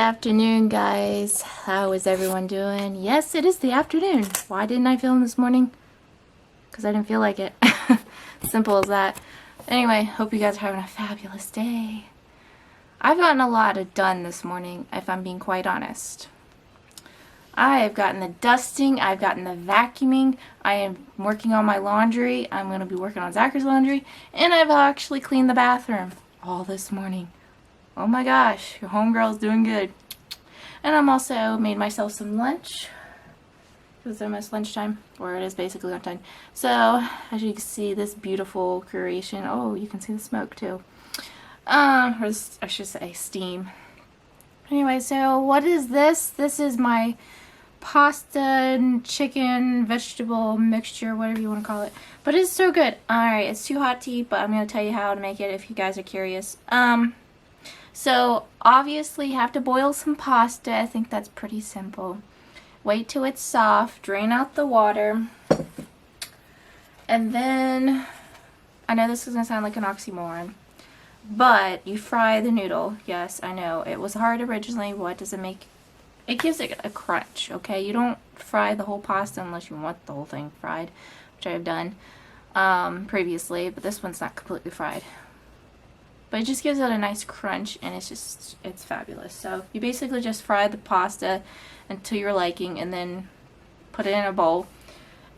afternoon, guys. How is everyone doing? Yes, it is the afternoon. Why didn't I film this morning? Because I didn't feel like it. Simple as that. Anyway, hope you guys are having a fabulous day. I've gotten a lot done this morning, if I'm being quite honest. I have gotten the dusting, I've gotten the vacuuming, I am working on my laundry, I'm going to be working on Zachary's laundry, and I've actually cleaned the bathroom all this morning. Oh my gosh, your homegirl's doing good. And I'm also made myself some lunch. It was almost lunchtime, or it is basically lunchtime. So, as you can see, this beautiful creation. Oh, you can see the smoke too. Or this, I should say steam. Anyway, so what is this? This is my pasta and chicken vegetable mixture, whatever you want to call it. But it's so good. Alright, it's too hot to eat, but I'm going to tell you how to make it if you guys are curious. So, obviously you have to boil some pasta. I think that's pretty simple. Wait till it's soft, drain out the water, and then, I know this is going to sound like an oxymoron, but you fry the noodle. Yes, I know, it was hard originally. What does it make? It gives it a crunch, okay? You don't fry the whole pasta unless you want the whole thing fried, which I have done previously, but this one's not completely fried. But it just gives it a nice crunch, and it's fabulous. So you basically just fry the pasta until your liking, and then put it in a bowl.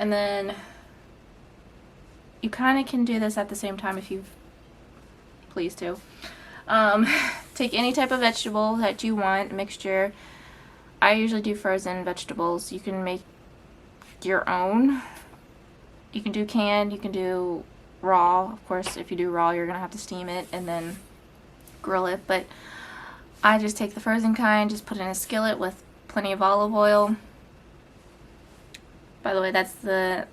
And then you kind of can do this at the same time if you please to. Take any type of vegetable that you want, mixture. I usually do frozen vegetables. You can make your own. You can do canned, you can do raw. Of course, if you do raw, you're gonna have to steam it and then grill it, but I just take the frozen kind, just put it in a skillet with plenty of olive oil. By the way, that's the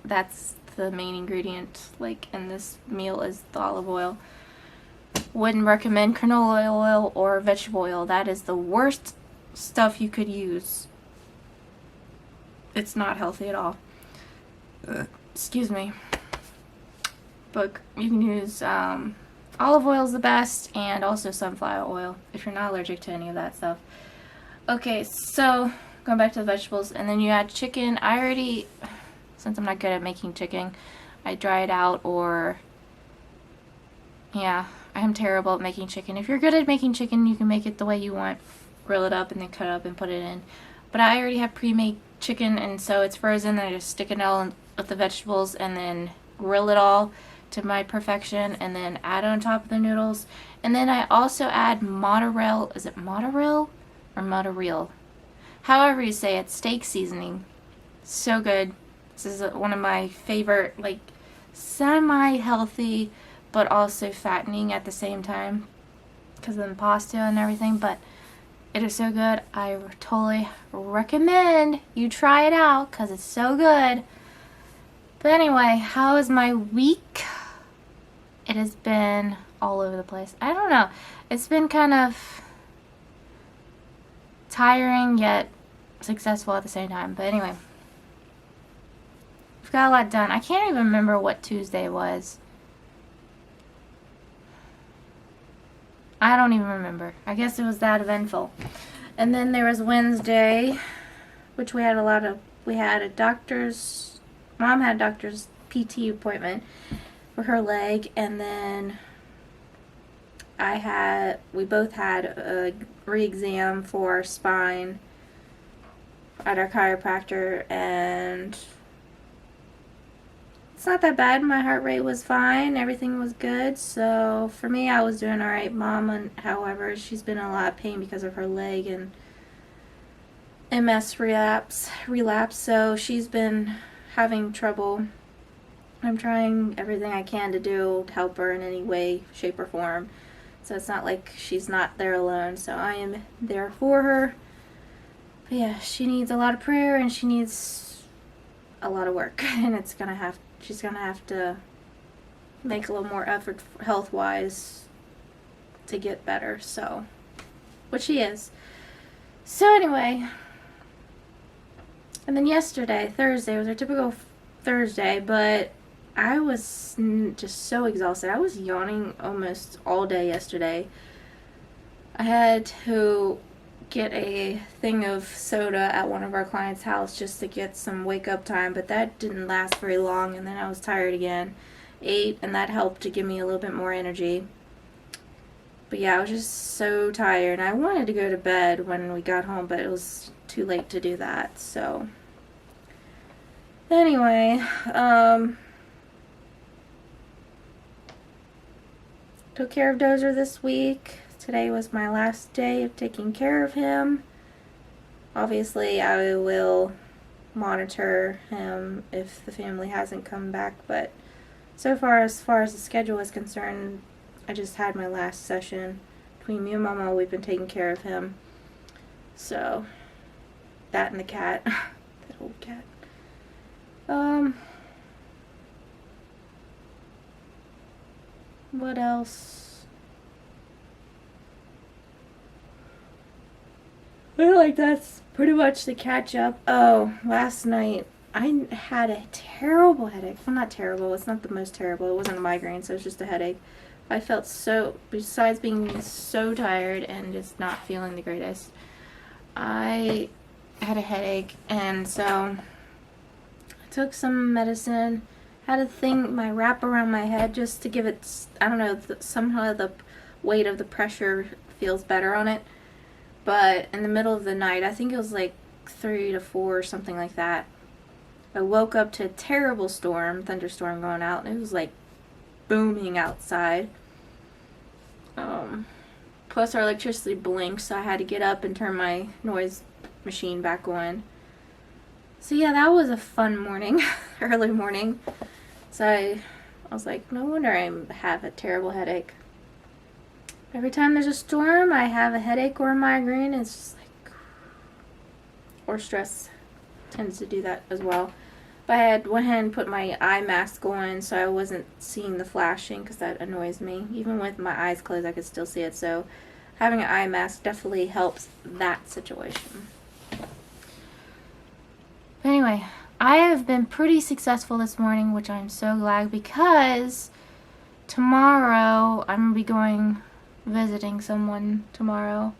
main ingredient, like, in this meal, is the olive oil. Wouldn't recommend canola oil or vegetable oil. That is the worst stuff you could use. It's not healthy at all. Excuse me. But you can use olive oil is the best, and also sunflower oil if you're not allergic to any of that stuff. Okay, so going back to the vegetables, and then you add chicken. I already, since I'm not good at making chicken, I dry it out, or yeah, I am terrible at making chicken. If you're good at making chicken, you can make it the way you want, grill it up and then cut it up and put it in. But I already have pre-made chicken, and so it's frozen, and I just stick it all in with the vegetables and then grill it all to my perfection, and then add on top of the noodles. And then I also add mozzarella, is it mozzarella or mozzarella? However you say it, steak seasoning. So good. This is one of my favorite, like, semi-healthy but also fattening at the same time because of the pasta and everything, but it is so good. I totally recommend you try it out because it's so good. But anyway, how is my week? It has been all over the place. I don't know. It's been kind of tiring yet successful at the same time. But anyway, we've got a lot done. I can't even remember what Tuesday was. I don't even remember. I guess it was that eventful. And then there was Wednesday, which we had a doctor's, Mom had a doctor's PT appointment for her leg, and then we both had a re-exam for our spine at our chiropractor, and it's not that bad. My heart rate was fine, everything was good, so for me, I was doing alright. Mom, however, she's been in a lot of pain because of her leg and MS relapse, so she's been having trouble. I'm trying everything I can to help her in any way, shape, or form. So it's not like she's not there alone. So I am there for her. But yeah, she needs a lot of prayer, and she needs a lot of work. And she's gonna have to make a little more effort health-wise to get better. So, which she is. So anyway, and then yesterday, Thursday, was our typical Thursday, but I was just so exhausted. I was yawning almost all day yesterday. I had to get a thing of soda at one of our clients' house just to get some wake up time, but that didn't last very long, and then I was tired again. Ate, and that helped to give me a little bit more energy. But yeah, I was just so tired. I wanted to go to bed when we got home, but it was too late to do that. So anyway, took care of Dozer this week. Today was my last day of taking care of him. Obviously, I will monitor him if the family hasn't come back, but so far as the schedule is concerned, I just had my last session. Between me and Mama, we've been taking care of him. So, that and the cat. That old cat. What else? I feel like that's pretty much the catch up. Oh, last night I had a terrible headache. Well, not terrible. It's not the most terrible. It wasn't a migraine, so it's just a headache. I felt so, besides being so tired and just not feeling the greatest, I had a headache, and so I took some medicine, had a thing, my wrap around my head just to give it, I don't know, somehow the weight of the pressure feels better on it. But in the middle of the night, I think it was like 3 to 4 or something like that, I woke up to a terrible thunderstorm going out, and it was like booming outside. Plus our electricity blinked, so I had to get up and turn my noise machine back on. So yeah, that was a fun morning, early morning. So I was like, no wonder I have a terrible headache. Every time there's a storm, I have a headache or a migraine. It's just like, or stress tends to do that as well. But I had went ahead and put my eye mask on so I wasn't seeing the flashing, because that annoys me. Even with my eyes closed, I could still see it. So having an eye mask definitely helps that situation. But anyway, I have been pretty successful this morning, which I'm so glad, because tomorrow I'm going to be going visiting someone tomorrow.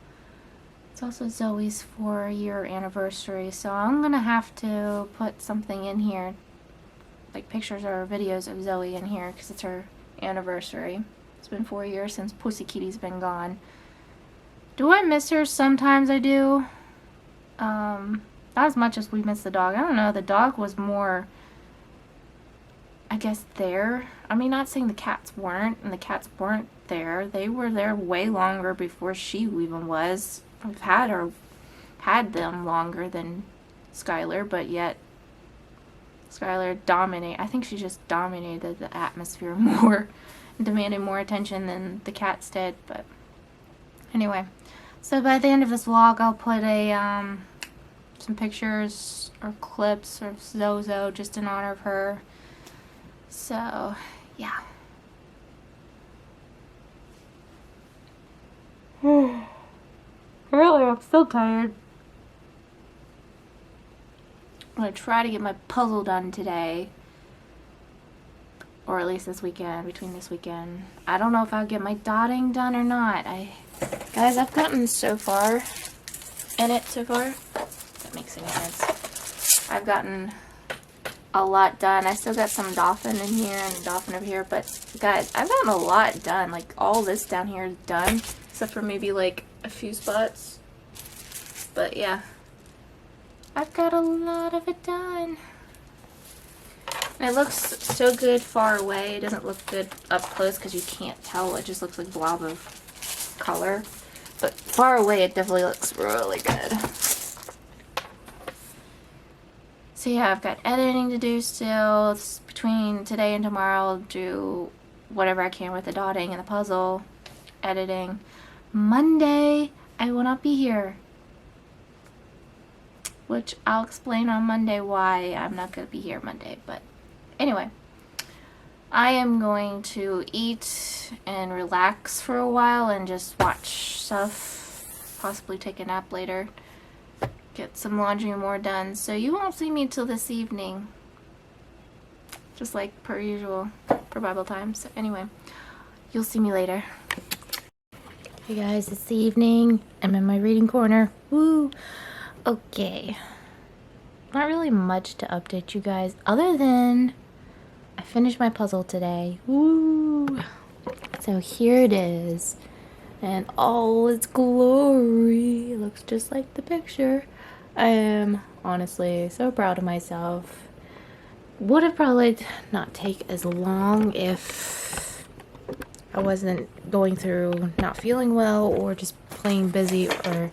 It's also Zoe's 4-year anniversary, so I'm gonna have to put something in here, like pictures or videos of Zoe in here, because it's her anniversary. It's been 4 years since Pussy Kitty's been gone. Do I miss her? Sometimes I do. Not as much as we miss the dog. I don't know, the dog was more, I guess, there. I mean, not saying the cats weren't, and the cats weren't there. They were there way longer before she even was. I've had them longer than Skylar, but yet Skylar I think she just dominated the atmosphere more and demanded more attention than the cats did. But anyway, so by the end of this vlog, I'll put a some pictures or clips of Zozo just in honor of her. So yeah. Really, I'm still tired. I'm going to try to get my puzzle done today. Or at least this weekend, between this weekend. I don't know if I'll get my dotting done or not. Guys, I've gotten so far in it so far. If that makes any sense. I've gotten a lot done. I still got some Dauphin in here and Dauphin over here. But guys, I've gotten a lot done. Like all this down here is done. Except for maybe like a few spots. But yeah, I've got a lot of it done. And it looks so good far away. It doesn't look good up close because you can't tell. It just looks like a blob of color. But far away it definitely looks really good. So yeah, I've got editing to do still. It's between today and tomorrow I'll do whatever I can with the dotting and the puzzle. Editing. Monday, I will not be here. Which I'll explain on Monday why I'm not going to be here Monday. But anyway, I am going to eat and relax for a while and just watch stuff. Possibly take a nap later. Get some laundry more done. So you won't see me till this evening. Just like per usual for Bible time. So anyway, you'll see me later. Hey guys, it's the evening. I'm in my reading corner. Woo! Okay. Not really much to update you guys other than I finished my puzzle today. Woo! So here it is. And all its glory. It looks just like the picture. I am honestly so proud of myself. Would have probably not take as long if I wasn't going through not feeling well or just plain busy or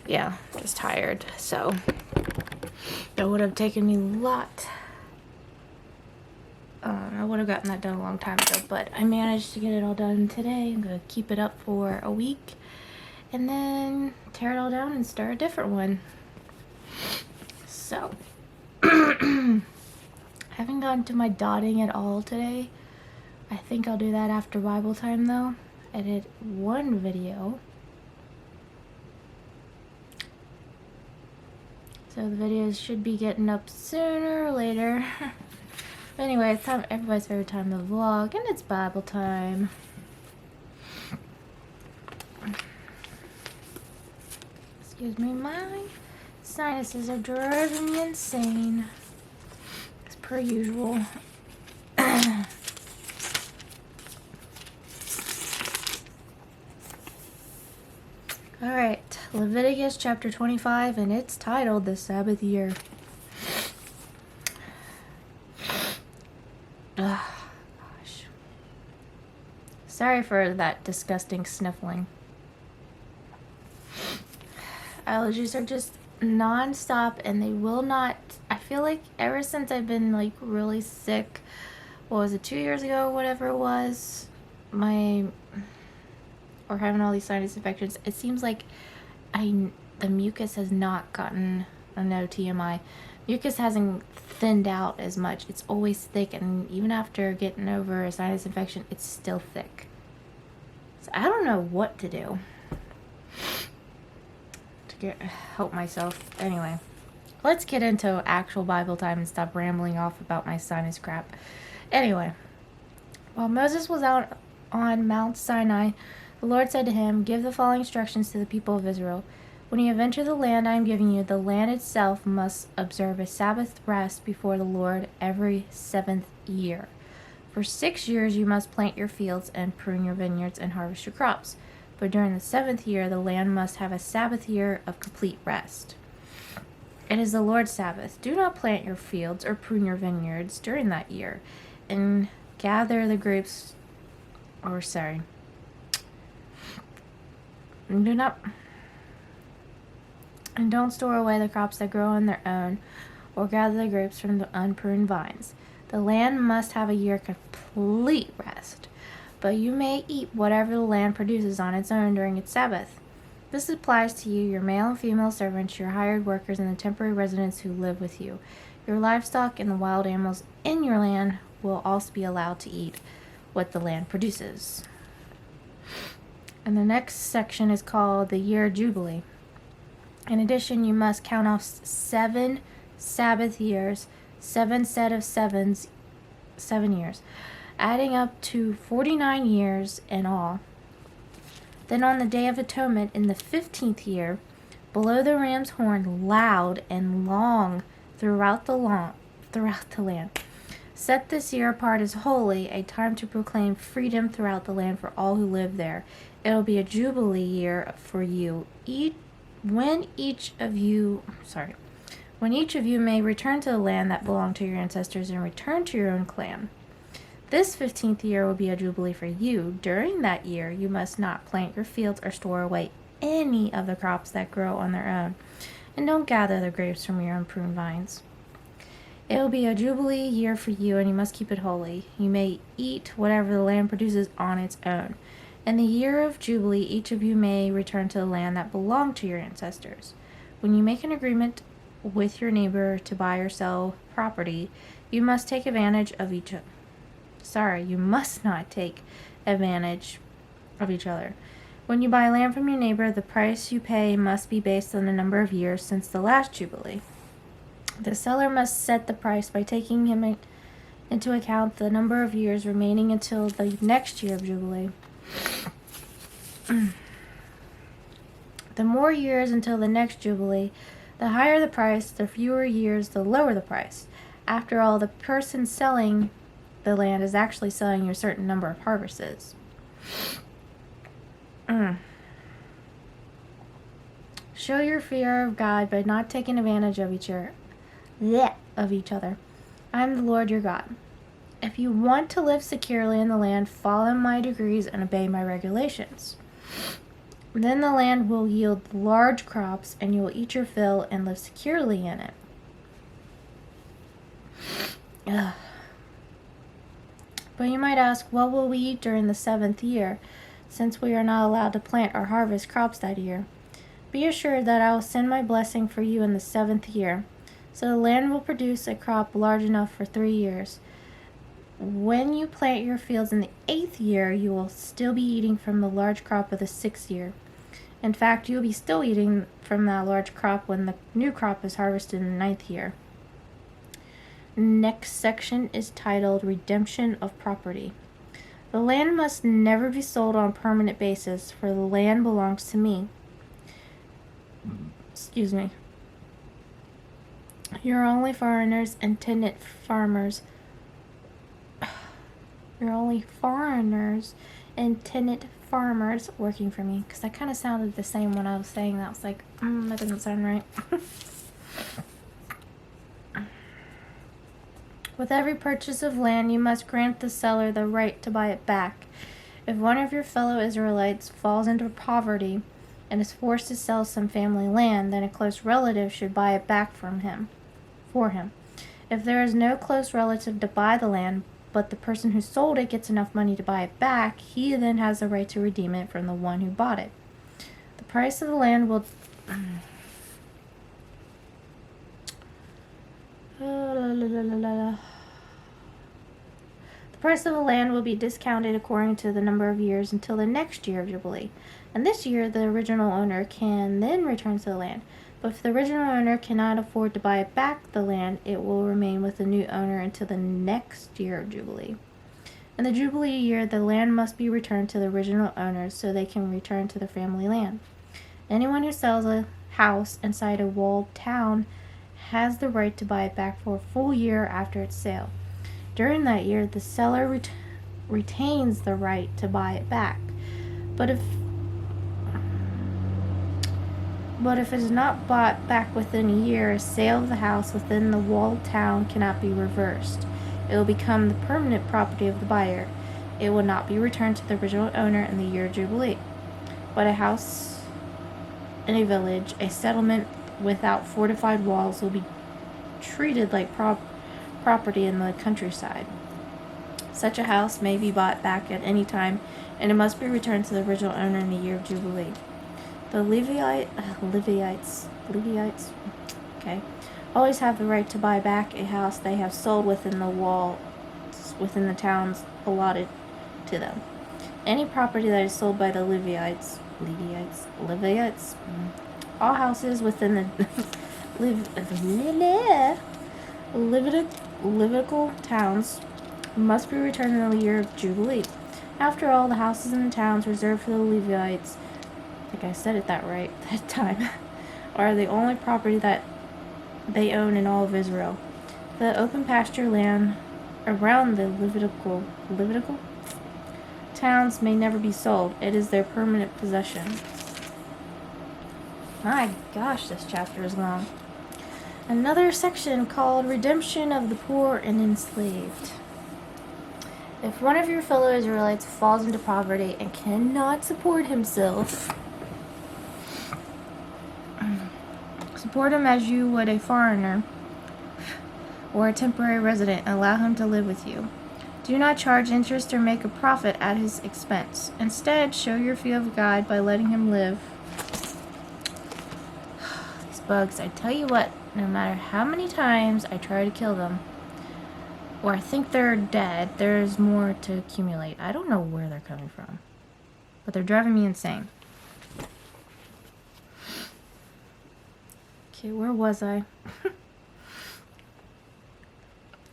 yeah, just tired. So it would have taken me a lot. I would have gotten that done a long time ago, but I managed to get it all done today. I'm gonna keep it up for a week and then tear it all down and start a different one. So I haven't gotten to my dotting at all today. I think I'll do that after Bible time though. I did one video. So the videos should be getting up sooner or later. Anyway, it's time, everybody's favorite time to vlog, and it's Bible time. Excuse me, my sinuses are driving me insane. As per usual. Alright, Leviticus chapter 25, and it's titled The Sabbath Year. Gosh. Sorry for that disgusting sniffling. Allergies are just non-stop and they will not. I feel like ever since I've been like really sick, what was it, 2 years ago, whatever it was, or having all these sinus infections, it seems like the mucus has not gotten, no TMI, mucus hasn't thinned out as much. It's always thick, and even after getting over a sinus infection, it's still thick. So I don't know what to do to help myself. Anyway, let's get into actual Bible time and stop rambling off about my sinus crap. Anyway, while Moses was out on Mount Sinai, the Lord said to him, "Give the following instructions to the people of Israel. When you have entered the land I am giving you, the land itself must observe a Sabbath rest before the Lord every 7th year. For 6 years you must plant your fields and prune your vineyards and harvest your crops. But during the 7th year the land must have a Sabbath year of complete rest. It is the Lord's Sabbath. Do not plant your fields or prune your vineyards during that year, and gather the grapes, and don't store away the crops that grow on their own, or gather the grapes from the unpruned vines. The land must have a year complete rest, but you may eat whatever the land produces on its own during its Sabbath. This applies to you, your male and female servants, your hired workers, and the temporary residents who live with you. Your livestock and the wild animals in your land will also be allowed to eat what the land produces." And the next section is called the Year of Jubilee. In addition, you must count off 7 Sabbath years, 7 set of 7 years, adding up to 49 years in all. Then on the Day of Atonement in the 15th year, blow the ram's horn loud and long throughout the land. Set this year apart as holy, a time to proclaim freedom throughout the land for all who live there. It'll be a jubilee year for you. When each of you may return to the land that belonged to your ancestors and return to your own clan. This 15th year will be a jubilee for you. During that year, you must not plant your fields or store away any of the crops that grow on their own, and don't gather the grapes from your unpruned vines. It will be a jubilee year for you, and you must keep it holy. You may eat whatever the land produces on its own. In the year of Jubilee, each of you may return to the land that belonged to your ancestors. When you make an agreement with your neighbor to buy or sell property, you must take advantage of each other. You must not take advantage of each other. When you buy land from your neighbor, the price you pay must be based on the number of years since the last Jubilee. The seller must set the price by taking into account the number of years remaining until the next year of Jubilee. The more years until the next Jubilee, the higher the price, the fewer years, the lower the price. After all, the person selling the land is actually selling you a certain number of harvests. Show your fear of God by not taking advantage of each other. I am the Lord your God. If you want to live securely in the land, follow my decrees and obey my regulations. Then the land will yield large crops, and you will eat your fill and live securely in it. Ugh. But you might ask, what will we eat during the 7th year, since we are not allowed to plant or harvest crops that year? Be assured that I will send my blessing for you in the 7th year, so the land will produce a crop large enough for 3 years. When you plant your fields in the 8th year, you will still be eating from the large crop of the 6th year. In fact, you will be still eating from that large crop when the new crop is harvested in the 9th year. Next section is titled Redemption of Property. The land must never be sold on a permanent basis, for the land belongs to me. Excuse me. You're only foreigners and tenant farmers. You're only foreigners and tenant farmers working for me. Because that kind of sounded the same when I was saying that. I was like, that doesn't sound right. With every purchase of land, you must grant the seller the right to buy it back. If one of your fellow Israelites falls into poverty and is forced to sell some family land, then a close relative should buy it back for him. If there is no close relative to buy the land, but the person who sold it gets enough money to buy it back, he then has the right to redeem it from the one who bought it. The price of the land will The price of the land will be discounted according to the number of years until the next year of Jubilee. And this year, the original owner can then return to the land. But if the original owner cannot afford to buy back the land, it will remain with the new owner until the next year of Jubilee. In the Jubilee year, the land must be returned to the original owners so they can return to their family land. Anyone who sells a house inside a walled town has the right to buy it back for a full year after its sale. During that year, the seller retains the right to buy it back. But if it is not bought back within a year, a sale of the house within the walled town cannot be reversed. It will become the permanent property of the buyer. It will not be returned to the original owner in the year of Jubilee. But a house in a village, a settlement without fortified walls, will be treated like property in the countryside. Such a house may be bought back at any time, and it must be returned to the original owner in the year of Jubilee. The Levites, always have the right to buy back a house they have sold within the towns allotted to them. Any property that is sold by the Levites, all houses within the Levitical towns must be returned in the year of Jubilee. After all, the houses in the towns reserved for the Levites, I think I said it that right that time, are the only property that they own in all of Israel. The open pasture land around the Levitical towns may never be sold. It is their permanent possession. My gosh, this chapter is long. Another section called Redemption of the Poor and Enslaved. If one of your fellow Israelites falls into poverty and cannot support himself, support him as you would a foreigner or a temporary resident and allow him to live with you. Do not charge interest or make a profit at his expense. Instead, show your fear of God by letting him live. These bugs, I tell you what, no matter how many times I try to kill them, or I think they're dead, there's more to accumulate. I don't know where they're coming from, but they're driving me insane. Okay, where was I?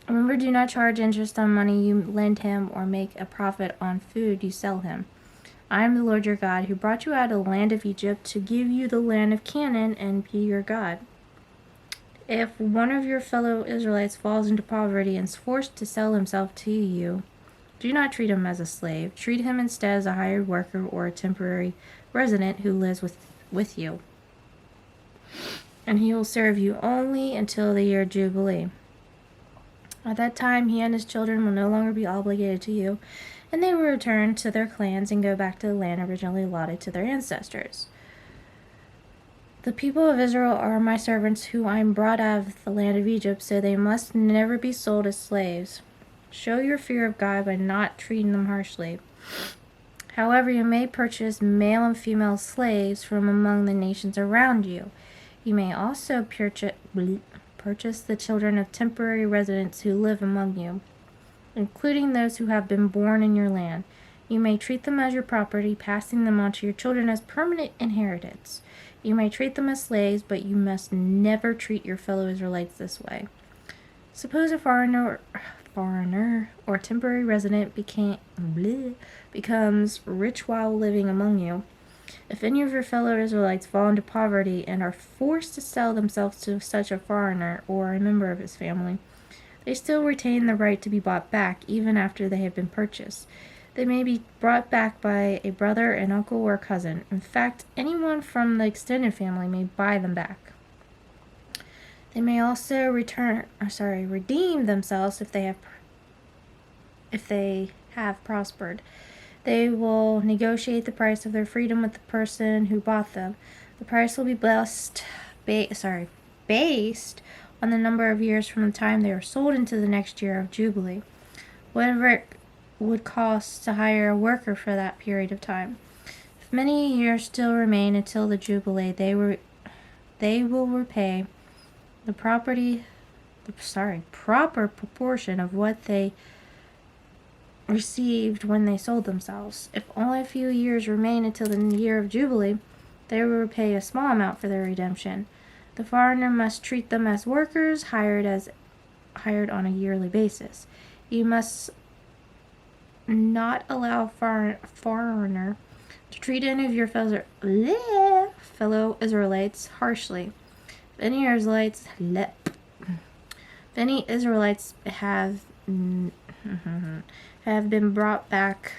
Remember, do not charge interest on money you lend him or make a profit on food you sell him. I am the Lord your God, who brought you out of the land of Egypt to give you the land of Canaan and be your God. If one of your fellow Israelites falls into poverty and is forced to sell himself to you, do not treat him as a slave. Treat him instead as a hired worker or a temporary resident who lives with you. And he will serve you only until the year of Jubilee. At that time, he and his children will no longer be obligated to you, and they will return to their clans and go back to the land originally allotted to their ancestors. The people of Israel are my servants who I brought out of the land of Egypt, so they must never be sold as slaves. Show your fear of God by not treating them harshly. However, you may purchase male and female slaves from among the nations around you. You may also purchase the children of temporary residents who live among you, including those who have been born in your land. You may treat them as your property, passing them on to your children as permanent inheritance. You may treat them as slaves, but you must never treat your fellow Israelites this way. Suppose a foreigner or temporary resident becomes rich while living among you. If any of your fellow Israelites fall into poverty and are forced to sell themselves to such a foreigner or a member of his family, they still retain the right to be bought back even after they have been purchased. They may be brought back by a brother, an uncle, or a cousin. In fact, anyone from the extended family may buy them back. They may also redeem themselves if they have prospered. They will negotiate the price of their freedom with the person who bought them. The price will be based on the number of years from the time they are sold into the next year of Jubilee, whatever it would cost to hire a worker for that period of time. If many years still remain until the Jubilee, they will repay the proper proportion of what they received when they sold themselves. If only a few years remain until the year of Jubilee, they will repay a small amount for their redemption. The foreigner must treat them as workers hired on a yearly basis. You must not allow foreigner to treat any of your fellow Israelites harshly. If any Israelites have been bought back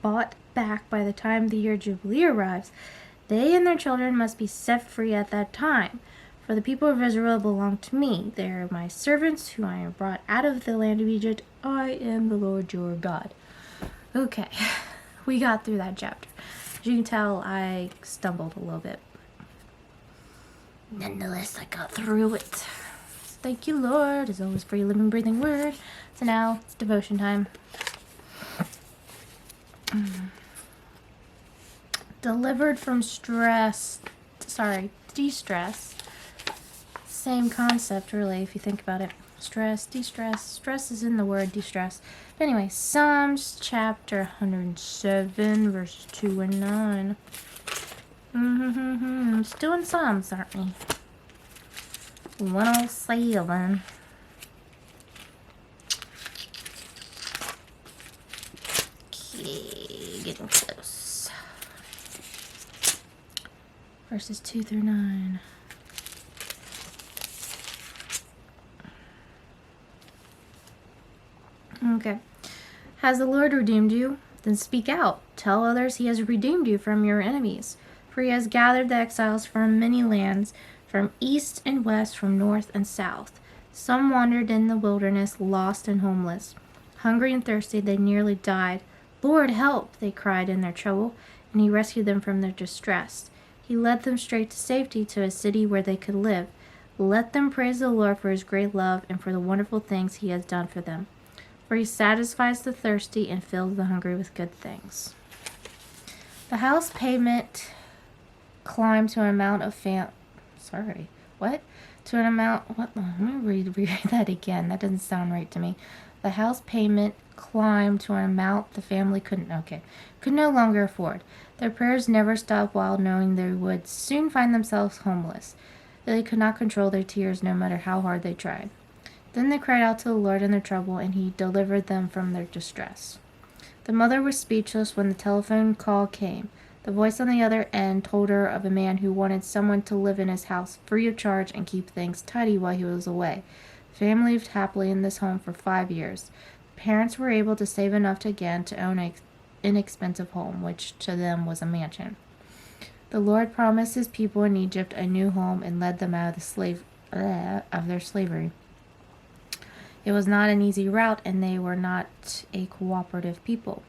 by the time the year Jubilee arrives, they and their children must be set free at that time. For the people of Israel belong to me. They are my servants who I have brought out of the land of Egypt. I am the Lord your God. Okay, we got through that chapter. As you can tell, I stumbled a little bit. Nonetheless, I got through it. Thank you, Lord, as always, for your living, breathing word. So now it's devotion time. Delivered from de-stress. Same concept, really, if you think about it. Stress, de-stress. Stress is in the word de-stress. But anyway, Psalms chapter 107, verses 2 and 9. Still in Psalms, aren't we? 107. Okay, getting close. Verses 2 through 9. Okay. Has the Lord redeemed you? Then speak out. Tell others he has redeemed you from your enemies. For he has gathered the exiles from many lands, from east and west, from north and south. Some wandered in the wilderness, lost and homeless. Hungry and thirsty, they nearly died. Lord, help, they cried in their trouble, and he rescued them from their distress. He led them straight to safety, to a city where they could live. Let them praise the Lord for his great love and for the wonderful things he has done for them. For he satisfies the thirsty and fills the hungry with good things. The house pavement climbed to an amount of Let me read that again. That doesn't sound right to me. The house payment climbed to an amount the family could no longer afford. Their prayers never stopped while knowing they would soon find themselves homeless. They could not control their tears no matter how hard they tried. Then they cried out to the Lord in their trouble, and he delivered them from their distress. The mother was speechless when the telephone call came. The voice on the other end told her of a man who wanted someone to live in his house free of charge and keep things tidy while he was away. The family lived happily in this home for 5 years. The parents were able to save enough to own an inexpensive home, which to them was a mansion. The Lord promised his people in Egypt a new home and led them out of their slavery. It was not an easy route, and they were not a cooperative people.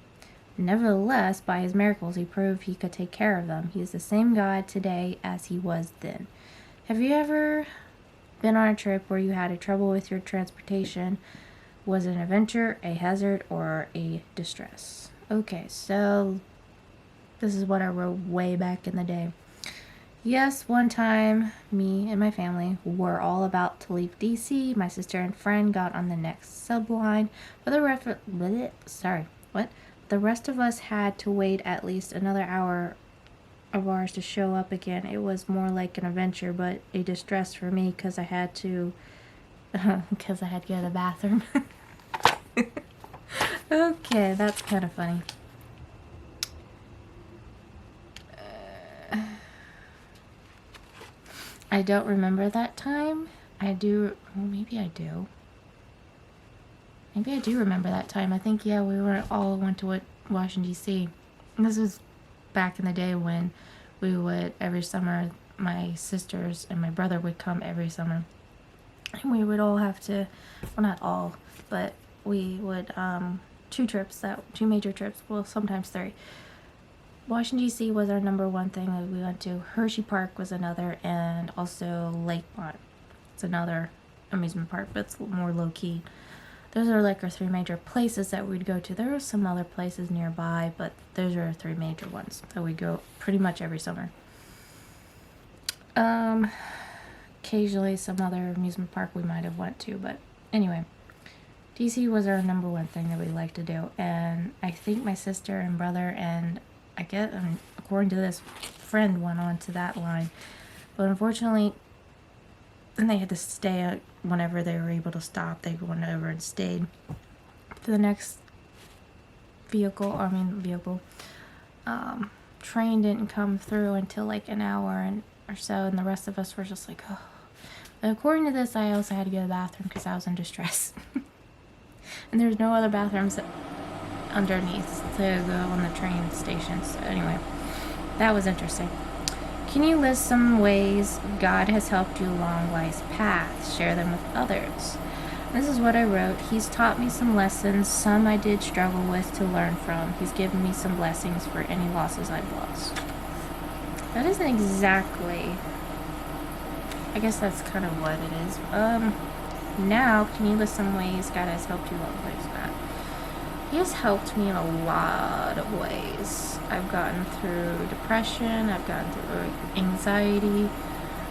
Nevertheless, by his miracles, he proved he could take care of them. He is the same God today as he was then. Have you ever been on a trip where you had a trouble with your transportation? Was it an adventure, a hazard, or a distress? Okay, so this is what I wrote way back in the day. Yes, one time, me and my family were all about to leave DC. My sister and friend got on the next subline, but the rest of us had to wait at least another hour of ours to show up again. It was more like an adventure, but a distress for me because I had to go to the bathroom. Okay, that's kind of funny. I don't remember that time. I do. Well, maybe I do. Maybe I do remember that time. I think, yeah, we all went to Washington, D.C. And this was back in the day when we would, every summer, my sisters and my brother would come every summer. And we would all have to, well, not all, but we would, two major trips, well, sometimes 3. Washington, D.C. was our number one thing that we went to. Hershey Park was another, and also Lakemont. It's another amusement park, but it's more low-key. Those are like our 3 major places that we'd go to. There were some other places nearby, but those are our 3 major ones that we go pretty much every summer. Occasionally some other amusement park we might have went to, but anyway. D.C. was our number one thing that we liked to do, and I think my sister and brother and according to this, friend went on to that line, but unfortunately, then they had to stay whenever they were able to stop. They went over and stayed for the next vehicle. Train didn't come through until like an hour or so, and the rest of us were just like, oh. But according to this, I also had to go to the bathroom because I was in distress. And there's no other bathrooms underneath to go on the train station. So anyway, that was interesting. Can you list some ways God has helped you along life's path? Share them with others. This is what I wrote. He's taught me some lessons. Some I did struggle with to learn from. He's given me some blessings for any losses I've lost. That isn't exactly... I guess that's kind of what it is. Now, can you list some ways God has helped you along life's path? He has helped me in a lot of ways. I've gotten through depression. I've gotten through anxiety.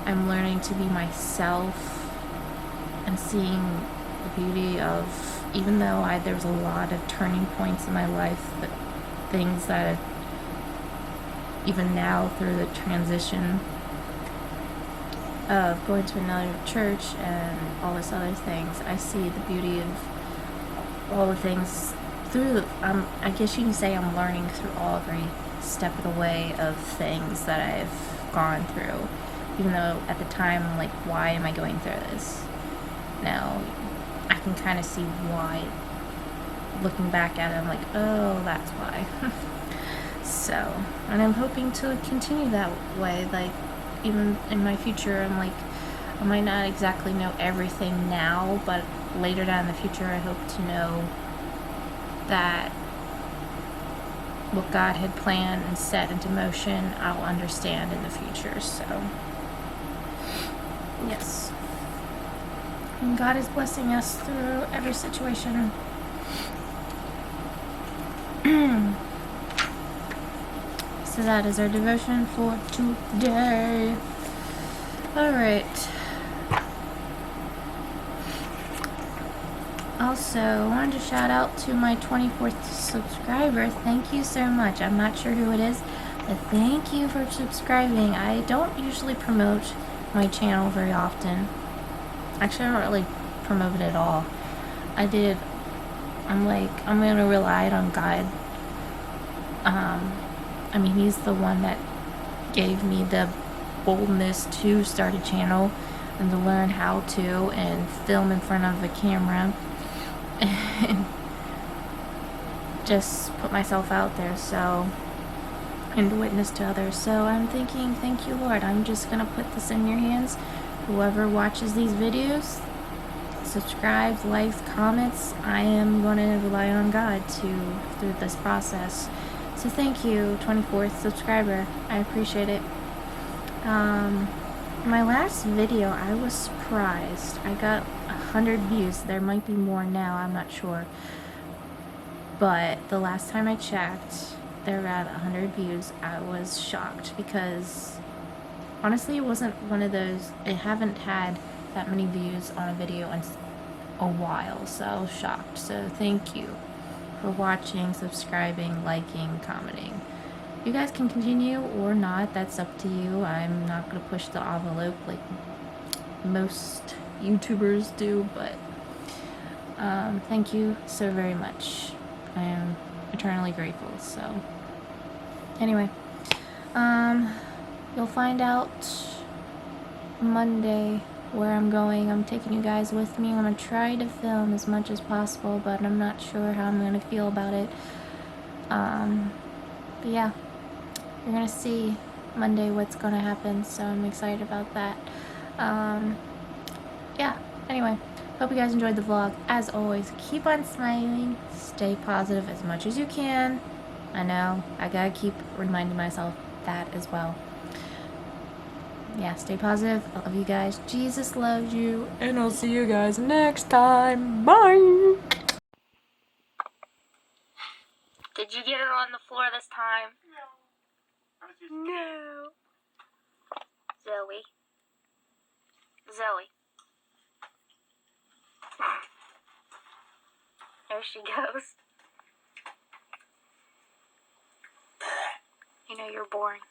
I'm learning to be myself and seeing the beauty of, even though there was a lot of turning points in my life, that things that even now through the transition of going to another church and all this other things, I see the beauty of all the things through I guess you can say I'm learning through every step of the way of things that I've gone through, even though at the time I'm like, why am I going through this? Now I can kind of see why. Looking back at it, I'm like, oh, that's why. So, and I'm hoping to continue that way, like even in my future. I'm like, I might not exactly know everything now, but later down in the future I hope to know that what God had planned and set into motion, I'll understand in the future. So, yes. And God is blessing us through every situation. So that is our devotion for today. Alright. Also, I wanted to shout out to my 24th subscriber. Thank you so much. I'm not sure who it is, but thank you for subscribing. I don't usually promote my channel very often. Actually, I don't really promote it at all. I'm going to rely on God I mean, he's the one that gave me the boldness to start a channel and to learn how to and film in front of a camera and just put myself out there, so, and witness to others. So I'm thinking, thank you, Lord. I'm just gonna put this in your hands. Whoever watches these videos, subscribes, likes, comments, I am going to rely on God through this process. So thank you, 24th subscriber. I appreciate it. My last video, I was surprised. I got 100 views. There might be more now, I'm not sure. But the last time I checked, there were at 100 views. I was shocked because honestly, it wasn't one of those, I haven't had that many views on a video in a while, so I was shocked. So thank you for watching, subscribing, liking, commenting. You guys can continue or not, that's up to you. I'm not going to push the envelope like most YouTubers do, but thank you so very much. I am eternally grateful. So anyway, you'll find out Monday where I'm going. I'm taking you guys with me. I'm going to try to film as much as possible, but I'm not sure how I'm going to feel about it. But yeah, you're going to see Monday what's going to happen, so I'm excited about that. Yeah, anyway, hope you guys enjoyed the vlog. As always, keep on smiling, stay positive as much as you can. I know, I gotta keep reminding myself that as well. Yeah, stay positive. I love you guys. Jesus loves you. And I'll see you guys next time. Bye! Did you get it on the floor this time? No. No. Zoe. Zoe. There she goes. You know you're boring.